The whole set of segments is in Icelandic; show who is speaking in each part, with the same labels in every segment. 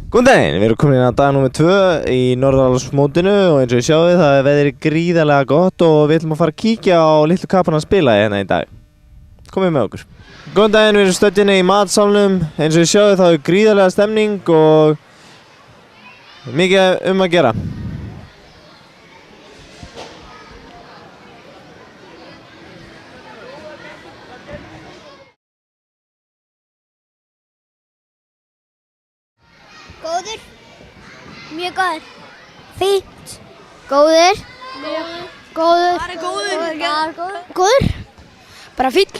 Speaker 1: Góðan daginn, við erum komin inn á dag nr. 2 í Norðurlandsmótinu og eins og við sjáum það er veðrið gríðarlega gott og við ætlum að fara að kíkja á litlu kappan að spila hérna í dag. Komið með okkur. Góðan daginn, við erum stödd hérna í matsalnum. Eins og við sjáum það er gríðarlega stemning og mikið að gera.
Speaker 2: Góður, mjög góður, fínt, góður, góður, góður, bara fínt.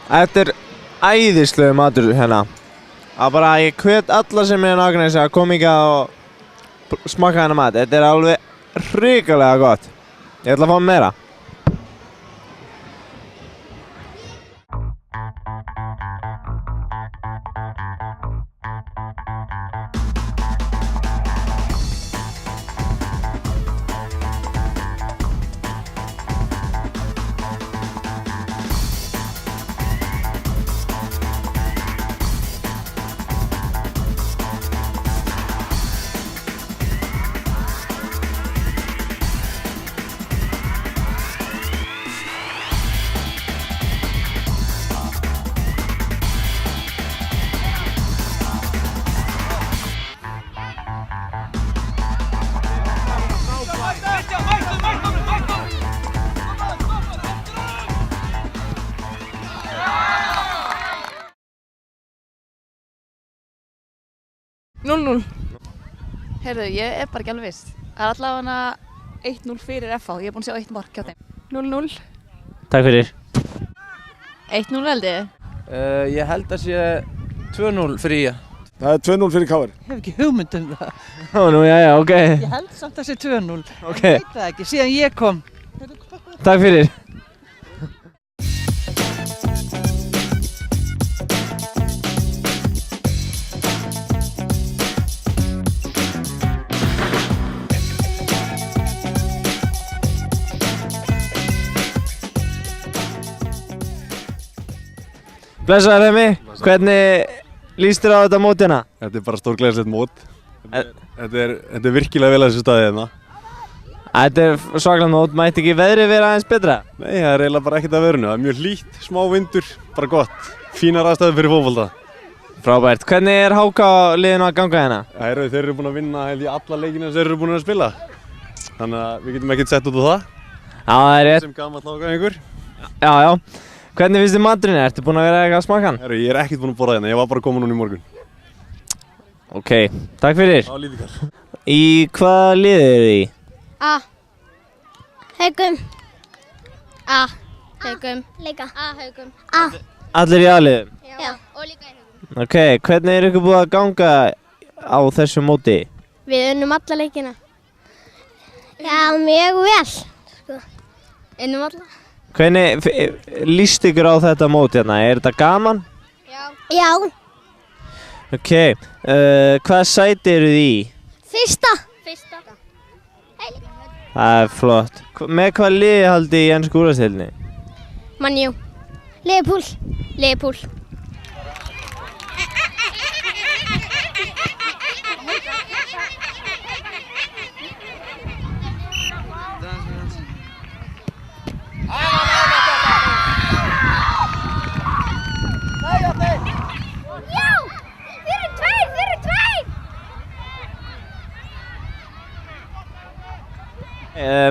Speaker 1: Þetta er æðislegur matur hérna. Ég hvet alla sem er nákvæmlega að koma hingað og smakka hennar mat. Þetta er alveg hrikalega gott. Ég ætla að fá meira.
Speaker 3: Heyrðu, ég er bara ekki alveg viss. Það er allavega 1-0 fyrir FH. Ég er búinn að sjá 1 mark hjá þeim. 0-0.
Speaker 1: Takk fyrir.
Speaker 3: 1-0 held ég.
Speaker 4: Ég held að sé 2-0 fyrir IA.
Speaker 5: Það er 2-0 fyrir KR.
Speaker 4: Ég hef ekki hugmynd um það.
Speaker 1: Jæja, ok.
Speaker 4: Ég held samt að sé 2-0.
Speaker 1: Ok.
Speaker 4: Ég veit það ekki, síðan ég kom.
Speaker 1: Takk fyrir. Blessaður Remi, hvernig líst þér á þetta mót hérna?
Speaker 5: Þetta er bara stórglæsilegt mót. Þetta er virkilega vel að þessu staði hérna.
Speaker 1: Þetta er svaklega mót, mætti ekki veðrið vera aðeins betra?
Speaker 5: Nei, það er eiginlega bara ekkert að verinu. Það er mjög hlýtt, smá vindur, bara gott. Fínar aðstæður fyrir fótbolta.
Speaker 1: Frábært. Hvernig er HK liðinu að ganga hérna?
Speaker 5: Þeir eru búin að vinna held ég alla leikina sem þeir eru búin að spila. Þannig að við getum ekkert sett út á það.
Speaker 1: Já, það er rétt.
Speaker 5: Sem gamall HK-ingur.
Speaker 1: Já. Hvernig finnst þið maturinn? Ertu búinn að vera eitthvað að smakka hann?
Speaker 5: Ég er ekkert búinn að borða hérna, ég var bara komin núna í morgun.
Speaker 1: Ok, takk fyrir.
Speaker 5: Já, lítið kall.
Speaker 1: Í hvaða lið eru þið í?
Speaker 2: A. Haugum. A. Haugum. Líka. A. Haugum. A.
Speaker 1: Allir í A-liðum?
Speaker 2: Já. Og líka í Haugum.
Speaker 1: Ok, hvernig er ykkur búið að ganga á þessu móti?
Speaker 2: Við unnum alla leikina. Já, mjög vel. Sko. Unnum alla.
Speaker 1: Hvernig líst ykkur á þetta mót hérna? Er þetta gaman?
Speaker 2: Já.
Speaker 1: Ok, hvaða sæti eru þið í?
Speaker 2: Fyrsta.
Speaker 1: Það er flott. Með hvaða lið haldið í ensku úrvalsdeildinni?
Speaker 2: Man U. Liverpool.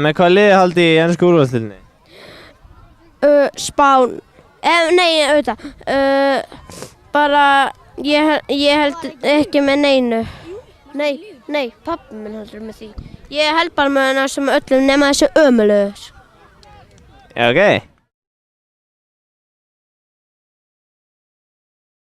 Speaker 1: Með hvaða lið haldið í ensku úrvalsdeildinni?
Speaker 6: Spán. Nei, auðvitað. Bara, ég held ekki með neinu. Nei, pabbi minn heldur með því. Ég held bara með hana sem öllum nema þessu ömurlegu.
Speaker 1: Já, ok.